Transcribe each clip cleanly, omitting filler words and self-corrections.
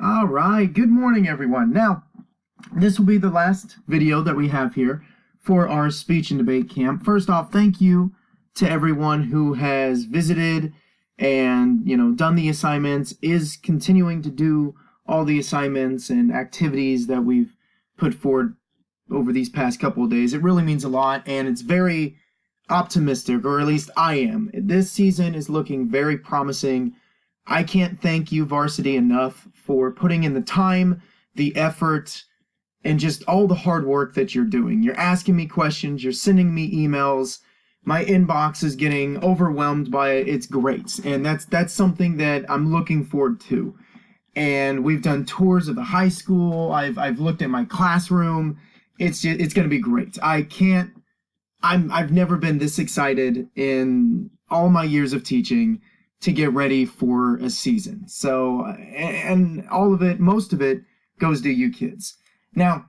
All right, good morning, everyone. Now, this will be the last video that we have here for our speech and debate camp. First off, thank you to everyone who has visited and, done the assignments, is continuing to do all the assignments and activities that we've put forward over these past couple of days. It really means a lot, and it's very optimistic, or at least I am. This season is looking very promising. I can't thank you, Varsity, enough for putting in the time, the effort, and just all the hard work that you're doing. You're asking me questions, you're sending me emails, my inbox is getting overwhelmed by it. It's great, and that's something that I'm looking forward to. And we've done tours of the high school. I've looked at my classroom. It's going to be great. I've never been this excited in all my years of teaching to get ready for a season. So, and all of it, most of it, goes to you kids. Now,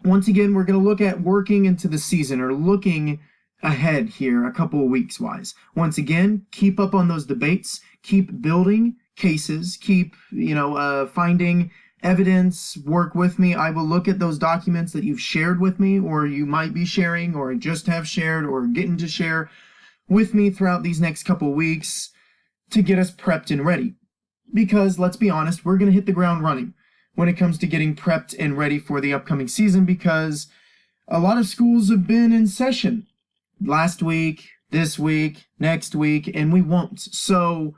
once again, we're going to look at working into the season, or looking ahead here a couple of weeks wise. Once again, keep up on those debates, keep building cases, keep, finding evidence, work with me. I will look at those documents that you've shared with me, or you might be sharing, or just have shared, or getting to share with me throughout these next couple of weeks, to get us prepped and ready. Because let's be honest, we're going to hit the ground running when it comes to getting prepped and ready for the upcoming season, because a lot of schools have been in session last week, this week, next week, and we won't. So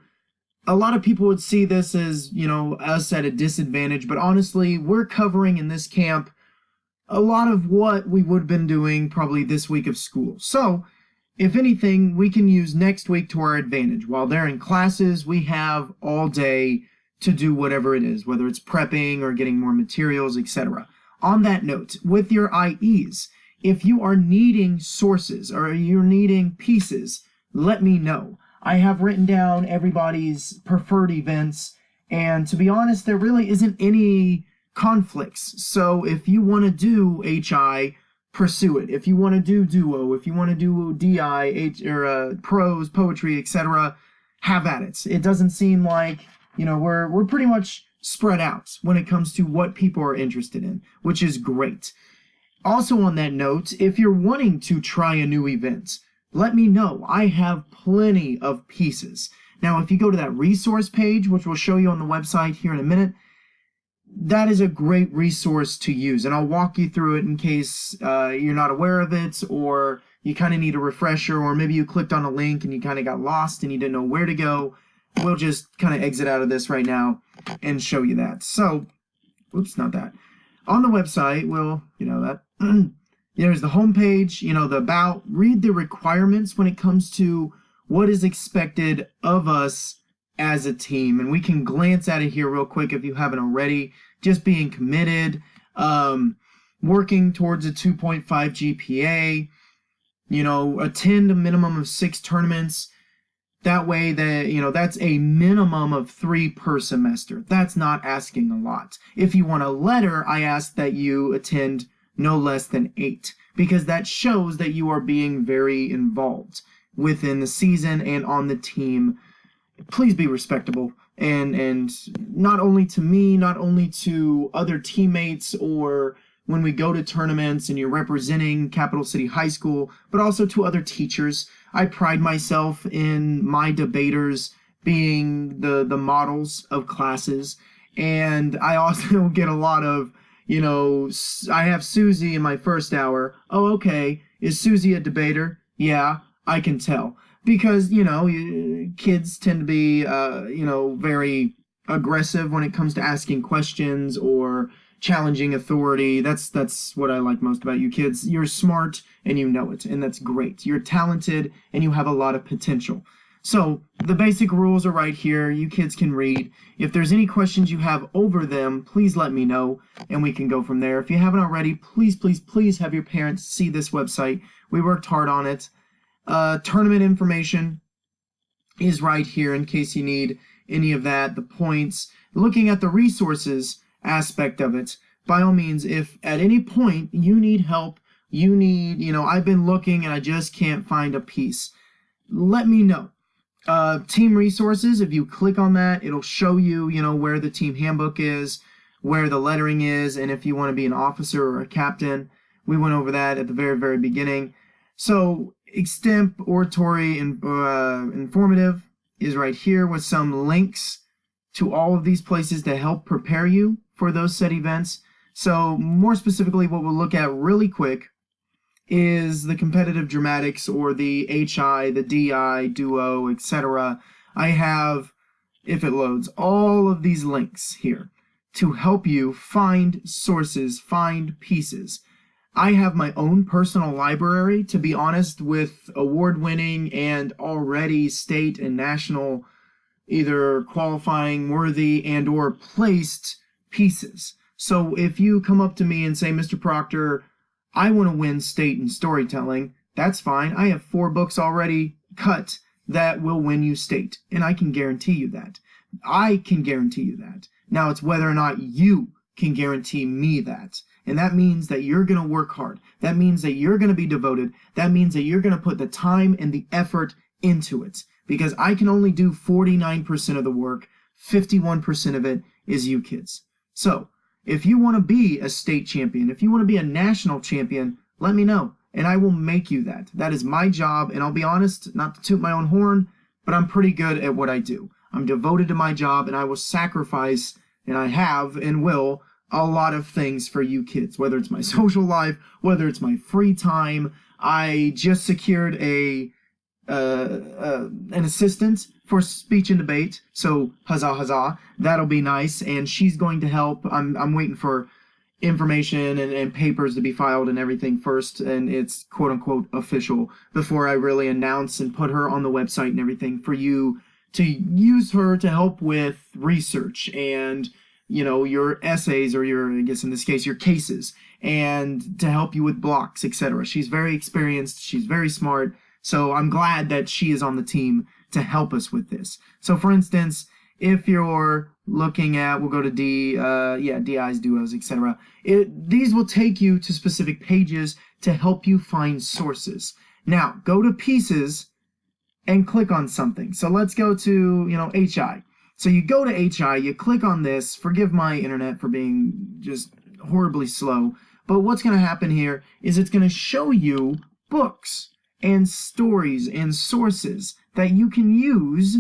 a lot of people would see this as, us at a disadvantage, but honestly, we're covering in this camp a lot of what we would have been doing probably this week of school. So if anything, we can use next week to our advantage. While they're in classes, we have all day to do whatever it is, whether it's prepping or getting more materials, etc. On that note, with your IEs, if you are needing sources or you're needing pieces, let me know. I have written down everybody's preferred events, and to be honest, there really isn't any conflicts. So if you want to do HI, pursue it. If you want to do duo, if you want to do DI, prose, poetry, etc., have at it. It doesn't seem like, we're pretty much spread out when it comes to what people are interested in, which is great. Also on that note, if you're wanting to try a new event, let me know. I have plenty of pieces. Now, if you go to that resource page, which we'll show you on the website here in a minute, that is a great resource to use, and I'll walk you through it in case you're not aware of it, or you kind of need a refresher, or maybe you clicked on a link and you kind of got lost and you didn't know where to go. We'll just kind of exit out of this right now and show you that. So, oops, not that. On the website, there's the homepage, the about, read the requirements when it comes to what is expected of us as a team, and we can glance at it here real quick if you haven't already. Just being committed, working towards a 2.5 GPA, attend a minimum of 6 tournaments. That way that's a minimum of 3 per semester. That's not asking a lot. If you want a letter, I ask that you attend no less than 8, because that shows that you are being very involved within the season and on the team. Please be respectable, and not only to me, not only to other teammates, or when we go to tournaments and you're representing Capital City High School, but also to other teachers. I pride myself in my debaters being the models of classes, and I also get a lot of, I have Susie in my first hour. Oh, okay, is Susie a debater? Yeah, I can tell. Because, kids tend to be, very aggressive when it comes to asking questions or challenging authority. That's what I like most about you kids. You're smart and you know it, and that's great. You're talented and you have a lot of potential. So the basic rules are right here. You kids can read. If there's any questions you have over them, please let me know and we can go from there. If you haven't already, please, please, please have your parents see this website. We worked hard on it. Tournament information is right here in case you need any of that, the points. Looking at the resources aspect of it, by all means, if at any point you need help, I've been looking and I just can't find a piece, let me know. Team resources, if you click on that, it'll show you, where the team handbook is, where the lettering is, and if you want to be an officer or a captain. We went over that at the very, very beginning. So extemp, oratory, and informative is right here with some links to all of these places to help prepare you for those said events. So more specifically, what we'll look at really quick is the competitive dramatics, or the HI, the DI, duo, etc. I have, if it loads, all of these links here to help you find sources, find pieces. I have my own personal library, to be honest, with award-winning and already state and national either qualifying, worthy, and or placed pieces. So if you come up to me and say, Mr. Proctor, I want to win state in storytelling, that's fine. I have 4 books already cut that will win you state, and I can guarantee you that. I can guarantee you that. Now it's whether or not you can guarantee me that. And that means that you're going to work hard. That means that you're going to be devoted. That means that you're going to put the time and the effort into it. Because I can only do 49% of the work. 51% of it is you kids. So, if you want to be a state champion, if you want to be a national champion, let me know, and I will make you that. That is my job, and I'll be honest, not to toot my own horn, but I'm pretty good at what I do. I'm devoted to my job, and I will sacrifice, and I have and will, a lot of things for you kids, whether it's my social life, whether it's my free time. I just secured an assistant for speech and debate, so huzzah huzzah, that'll be nice, and she's going to help. I'm waiting for information and papers to be filed and everything first, and it's quote unquote official before I really announce and put her on the website and everything for you to use her to help with research and your essays, or I guess in this case, your cases, and to help you with blocks, etc. She's very experienced, she's very smart, so I'm glad that she is on the team to help us with this. So for instance, if you're looking at, we'll go to DIs, duos, etc. These will take you to specific pages to help you find sources. Now, go to pieces and click on something. So let's go to, HI. So you go to HI, you click on this. Forgive my internet for being just horribly slow. But what's going to happen here is it's going to show you books and stories and sources that you can use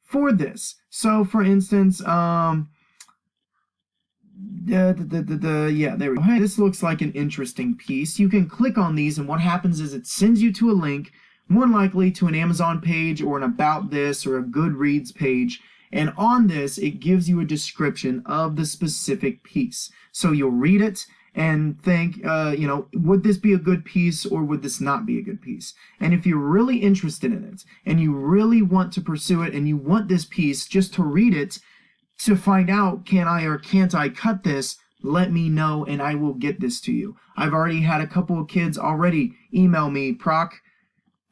for this. So for instance, there we go. This looks like an interesting piece. You can click on these, and what happens is it sends you to a link, more likely to an Amazon page or an About This or a Goodreads page. And on this, it gives you a description of the specific piece. So you'll read it and think, would this be a good piece or would this not be a good piece? And if you're really interested in it and you really want to pursue it and you want this piece just to read it to find out, can I or can't I cut this, let me know and I will get this to you. I've already had a couple of kids already email me, Proc,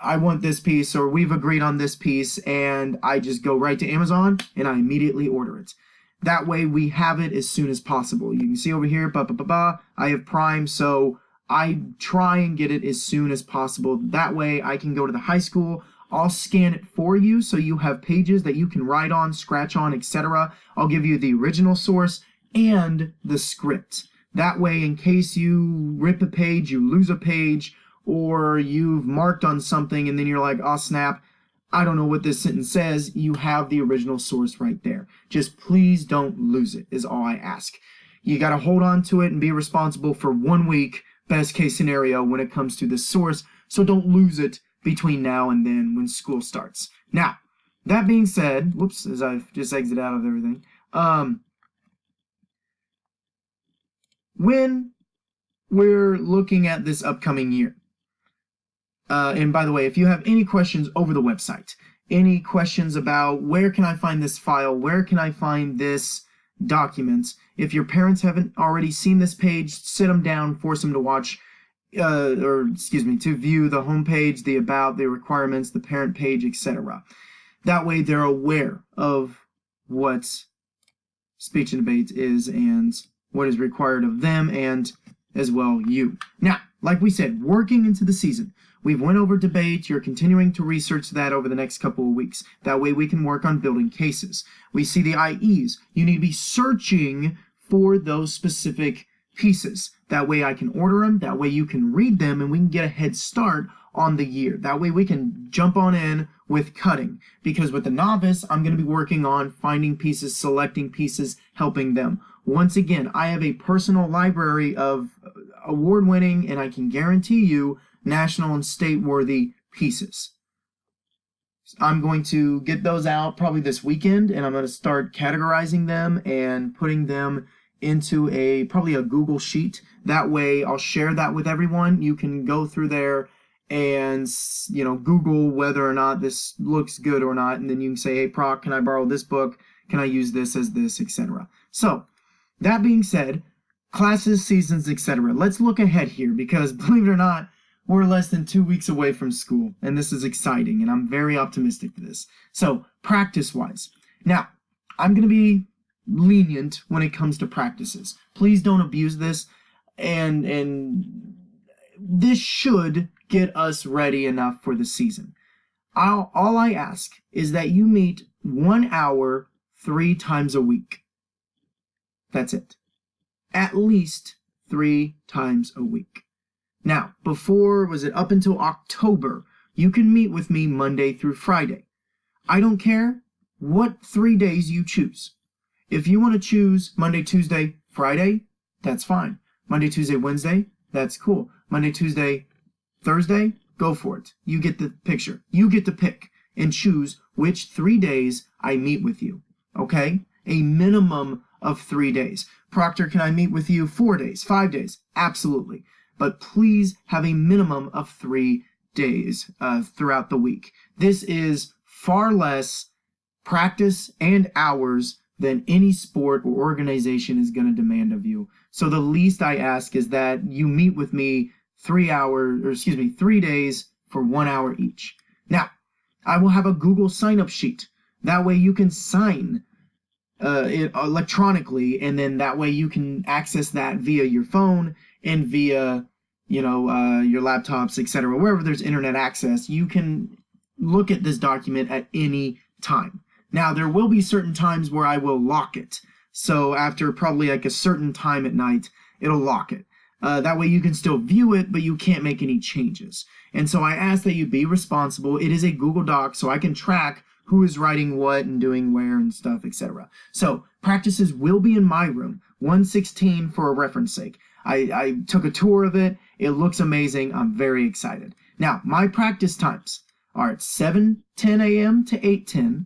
I want this piece, or we've agreed on this piece, and I just go right to Amazon and I immediately order it. That way we have it as soon as possible. You can see over here, I have Prime, so I try and get it as soon as possible. That way I can go to the high school, I'll scan it for you so you have pages that you can write on, scratch on, etc. I'll give you the original source and the script. That way, in case you rip a page, you lose a page, or you've marked on something and then you're like, oh snap, I don't know what this sentence says, you have the original source right there. Just please don't lose it, is all I ask. You got to hold on to it and be responsible for 1 week, best case scenario, when it comes to this source, so don't lose it between now and then when school starts. Now, that being said, whoops, as I've just exited out of everything, when we're looking at this upcoming year, and by the way, if you have any questions over the website, any questions about where can I find this file, where can I find this document, if your parents haven't already seen this page, sit them down, force them to watch, to view the homepage, the about, the requirements, the parent page, etc. That way they're aware of what speech and debate is and what is required of them, and as well you. Now, like we said, working into the season, we've went over debate. You're continuing to research that over the next couple of weeks. That way we can work on building cases. We see the IEs. You need to be searching for those specific pieces. That way I can order them. That way you can read them and we can get a head start on the year. That way we can jump on in with cutting. Because with the novice, I'm going to be working on finding pieces, selecting pieces, helping them. Once again, I have a personal library of award-winning, and I can guarantee you, national and state-worthy pieces. I'm going to get those out probably this weekend, and I'm going to start categorizing them and putting them into probably a Google Sheet. That way, I'll share that with everyone. You can go through there and, Google whether or not this looks good or not, and then you can say, hey, Proc, can I borrow this book? Can I use this as this, etc. So, that being said, classes, seasons, etc. Let's look ahead here because, believe it or not, we're less than 2 weeks away from school, and this is exciting, and I'm very optimistic for this. So, practice-wise. Now, I'm going to be lenient when it comes to practices. Please don't abuse this, and this should get us ready enough for the season. All I ask is that you meet 1 hour 3 times a week. That's it. At least 3 times a week. Now, up until October, you can meet with me Monday through Friday. I don't care what 3 days you choose. If you want to choose Monday, Tuesday, Friday, that's fine. Monday, Tuesday, Wednesday, that's cool. Monday, Tuesday, Thursday, go for it. You get the picture. You get to pick and choose which 3 days I meet with you. Okay? A minimum of 3 days. Proctor, can I meet with you 4 days, 5 days? Absolutely. But please have a minimum of 3 days throughout the week. This is far less practice and hours than any sport or organization is going to demand of you. So the least I ask is that you meet with me 3 days for 1 hour each. Now, I will have a Google sign-up sheet. That way you can sign it electronically, and then that way you can access that via your phone and via, your laptops, etc. Wherever there's internet access, you can look at this document at any time. Now, there will be certain times where I will lock it. So after probably like a certain time at night, it'll lock it. That way you can still view it, but you can't make any changes. And so I ask that you be responsible. It is a Google Doc, so I can track who is writing what and doing where and stuff, etc. So practices will be in my room, 116 for a reference sake. I took a tour of it. It looks amazing. I'm very excited. Now, my practice times are at 7:10 a.m. to 8:10,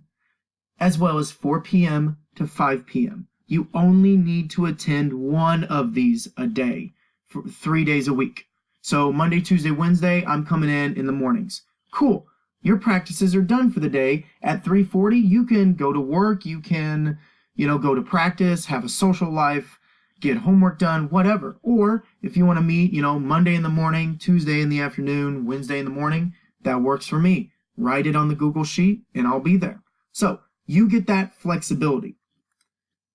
as well as 4 p.m. to 5 p.m. You only need to attend one of these a day for 3 days a week. So Monday, Tuesday, Wednesday, I'm coming in the mornings. Cool. Your practices are done for the day. At 3:40, you can go to work, you can, go to practice, have a social life, get homework done, whatever. Or if you want to meet, Monday in the morning, Tuesday in the afternoon, Wednesday in the morning, that works for me. Write it on the Google Sheet and I'll be there. So you get that flexibility.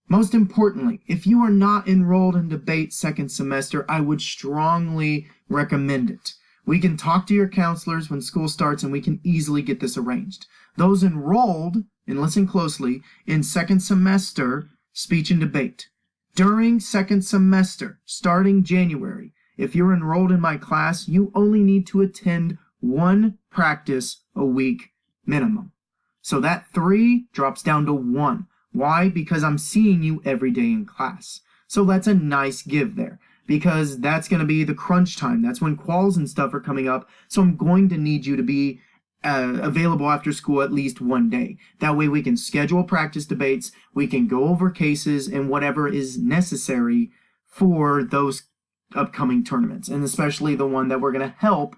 Most importantly, if you are not enrolled in debate second semester, I would strongly recommend it. We can talk to your counselors when school starts and we can easily get this arranged. Those enrolled, and listen closely, in second semester speech and debate. During second semester, starting January, if you're enrolled in my class, you only need to attend one practice a week minimum. So that 3 drops down to 1. Why? Because I'm seeing you every day in class. So that's a nice give there. Because that's going to be the crunch time. That's when quals and stuff are coming up. So I'm going to need you to be available after school at least one day. That way we can schedule practice debates, we can go over cases and whatever is necessary for those upcoming tournaments. And especially the one that we're going to help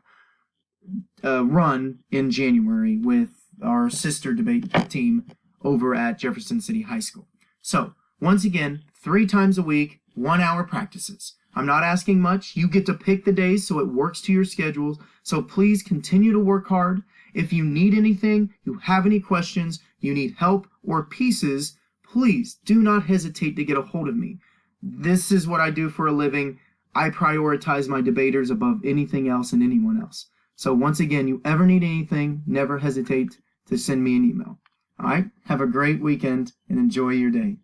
run in January with our sister debate team over at Jefferson City High School. So, once again, 3 times a week, 1 hour practices. I'm not asking much. You get to pick the days so it works to your schedules. So please continue to work hard. If you need anything, you have any questions, you need help or pieces, please do not hesitate to get a hold of me. This is what I do for a living. I prioritize my debaters above anything else and anyone else. So once again, you ever need anything, never hesitate to send me an email. All right? Have a great weekend and enjoy your day.